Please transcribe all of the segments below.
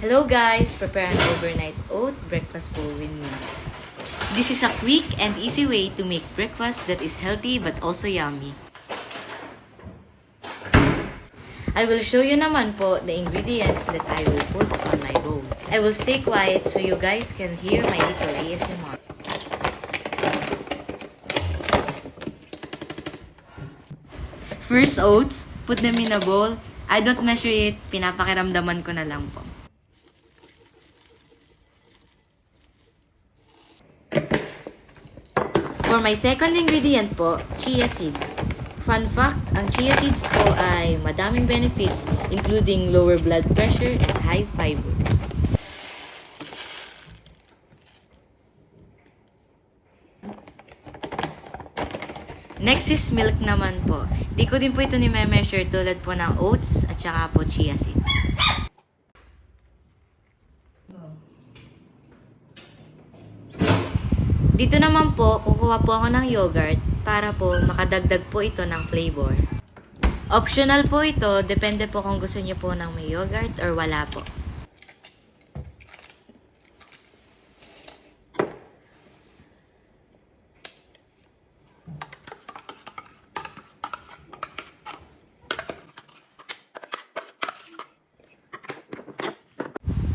Hello guys! Prepare an overnight oat breakfast bowl with me. This is a quick and easy way to make breakfast that is healthy but also yummy. I will show you naman po the ingredients that I will put on my bowl. I will stay quiet so you guys can hear my little ASMR. First oats, put them in a bowl. I don't measure it, pinapakiramdaman ko na lang po. For my second ingredient po, chia seeds. Fun fact, ang chia seeds po ay madaming benefits including lower blood pressure and high fiber. Next is milk naman po. Di ko din po ito ni-measure tulad po ng oats at saka po chia seeds. Dito naman po, kukuha po ako ng yogurt para po makadagdag po ito ng flavor. Optional po ito, depende po kung gusto niyo po ng may yogurt or wala po.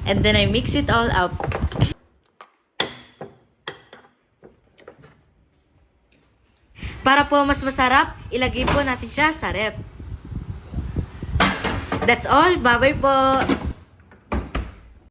And then I mix it all up. Para po mas masarap, ilagay po natin siya sa ref. That's all. Bye-bye po!